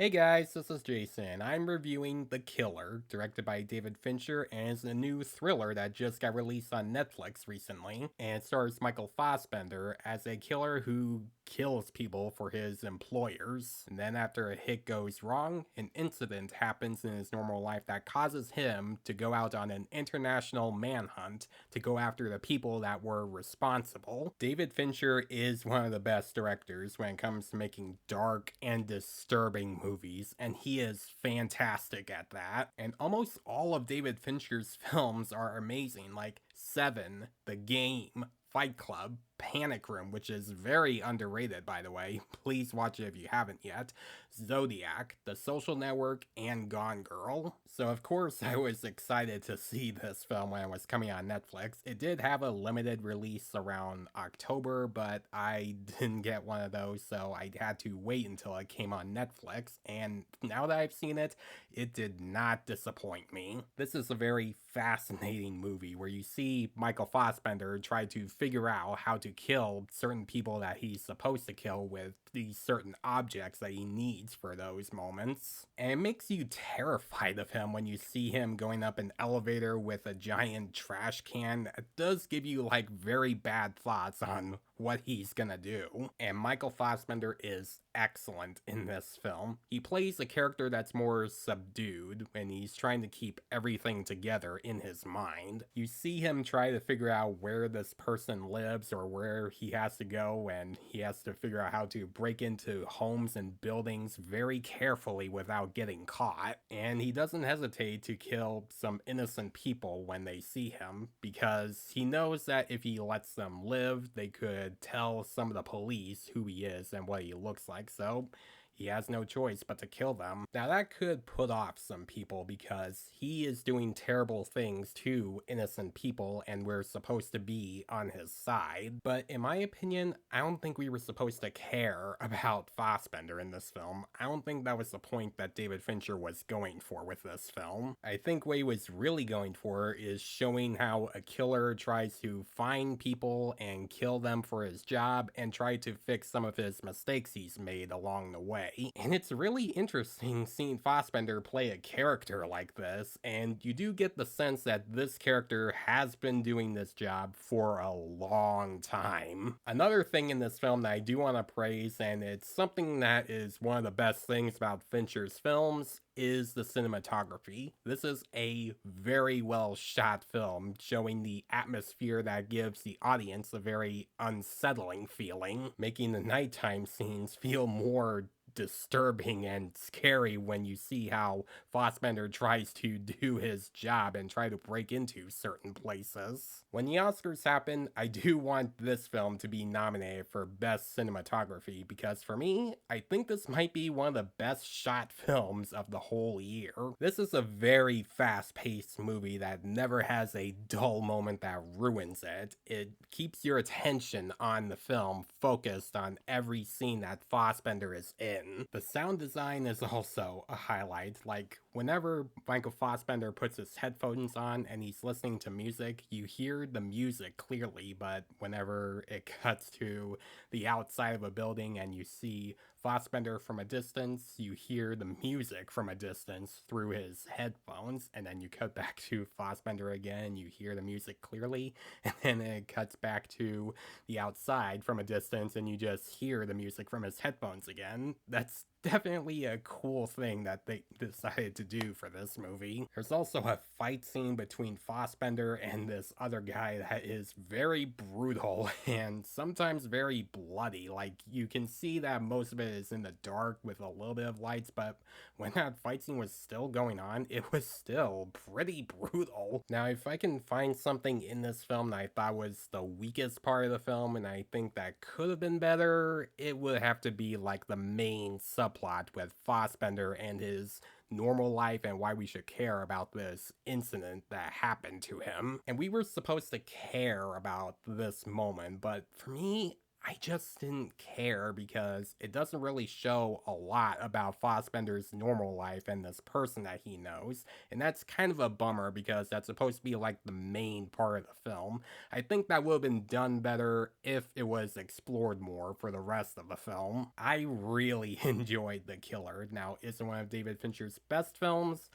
Hey guys, this is Jason. I'm reviewing The Killer, directed by David Fincher, and it's a new thriller that just got released on Netflix recently. And it stars Michael Fassbender as a killer who kills people for his employers. And then, after a hit goes wrong, an incident happens in his normal life that causes him to go out on an international manhunt to go after the people that were responsible. David Fincher is one of the best directors when it comes to making dark and disturbing movies, and he is fantastic at that. And almost all of David Fincher's films are amazing, like Seven, The Game, Fight Club, Panic Room, which is very underrated, by the way. Please watch it if you haven't yet. Zodiac, The Social Network, and Gone Girl. So, of course, I was excited to see this film when it was coming on Netflix. It did have a limited release around October, but I didn't get one of those, so I had to wait until it came on Netflix. And now that I've seen it, it did not disappoint me. This is a very fascinating movie where you see Michael Fassbender try to figure out how to kill certain people that he's supposed to kill with these certain objects that he needs for those moments. And it makes you terrified of him when you see him going up an elevator with a giant trash can. It does give you like very bad thoughts on what he's gonna do. And Michael Fassbender is excellent in this film. He plays a character that's more subdued when he's trying to keep everything together in his mind. You see him try to figure out where this person lives or where he has to go, and he has to figure out how to break into homes and buildings very carefully without getting caught. And he doesn't hesitate to kill some innocent people when they see him, because he knows that if he lets them live, they could tell some of the police who he is and what he looks like, so he has no choice but to kill them. Now, that could put off some people because he is doing terrible things to innocent people and we're supposed to be on his side. But in my opinion, I don't think we were supposed to care about Fassbender in this film. I don't think that was the point that David Fincher was going for with this film. I think what he was really going for is showing how a killer tries to find people and kill them for his job and try to fix some of his mistakes he's made along the way. And it's really interesting seeing Fassbender play a character like this, and you do get the sense that this character has been doing this job for a long time. Another thing in this film that I do want to praise, and it's something that is one of the best things about Fincher's films, is the cinematography. This is a very well shot film showing the atmosphere that gives the audience a very unsettling feeling, making the nighttime scenes feel more disturbing and scary when you see how Fassbender tries to do his job and try to break into certain places. When the Oscars happen, I do want this film to be nominated for Best Cinematography because for me, I think this might be one of the best shot films of the whole year. This is a very fast-paced movie that never has a dull moment that ruins it. It keeps your attention on the film focused on every scene that Fassbender is in. The sound design is also a highlight. Like, whenever Michael Fassbender puts his headphones on and he's listening to music, you hear the music clearly, but whenever it cuts to the outside of a building and you see Fassbender from a distance, you hear the music from a distance through his headphones, and then you cut back to Fassbender again, you hear the music clearly, and then it cuts back to the outside from a distance, and you just hear the music from his headphones again. That's definitely a cool thing that they decided to do for this movie. There's also a fight scene between Fassbender and this other guy that is very brutal and sometimes very bloody. Like, you can see that most of it is in the dark with a little bit of lights, but when that fight scene was still going on, it was still pretty brutal. Now, if I can find something in this film that I thought was the weakest part of the film and I think that could have been better, it would have to be like the main subplot with Fassbender and his normal life and why we should care about this incident that happened to him. And we were supposed to care about this moment, but for me, I just didn't care because it doesn't really show a lot about Fassbender's normal life and this person that he knows. And that's kind of a bummer because that's supposed to be like the main part of the film. I think that would have been done better if it was explored more for the rest of the film. I really enjoyed The Killer. Now, is it one of David Fincher's best films?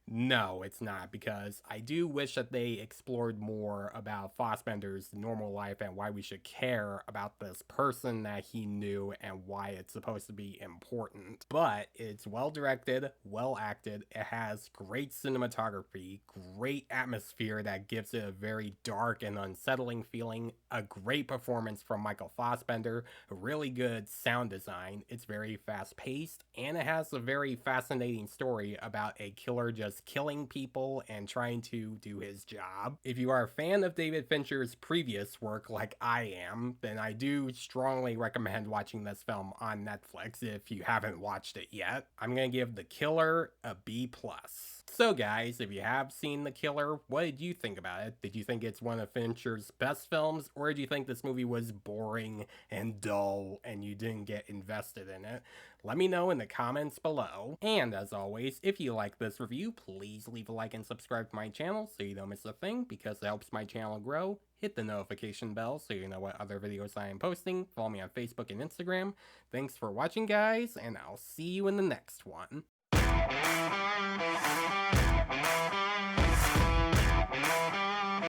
No, it's not, because I do wish that they explored more about Fassbender's normal life and why we should care about this person that he knew and why it's supposed to be important. But it's well directed, well acted, it has great cinematography, great atmosphere that gives it a very dark and unsettling feeling, a great performance from Michael Fassbender, a really good sound design, it's very fast paced, and it has a very fascinating story about a killer just killing people and trying to do his job. If you are a fan of David Fincher's previous work like I am, then I do strongly recommend watching this film on Netflix if you haven't watched it yet. I'm gonna give The Killer a B+. So guys, if you have seen The Killer, what did you think about it? Did you think it's one of Fincher's best films, or did you think this movie was boring and dull and you didn't get invested in it? Let me know in the comments below. And as always, if you like this review, please leave a like and subscribe to my channel so you don't miss a thing, because it helps my channel grow. Hit the notification bell so you know what other videos I am posting. Follow me on Facebook and Instagram. Thanks for watching, guys, and I'll see you in the next one.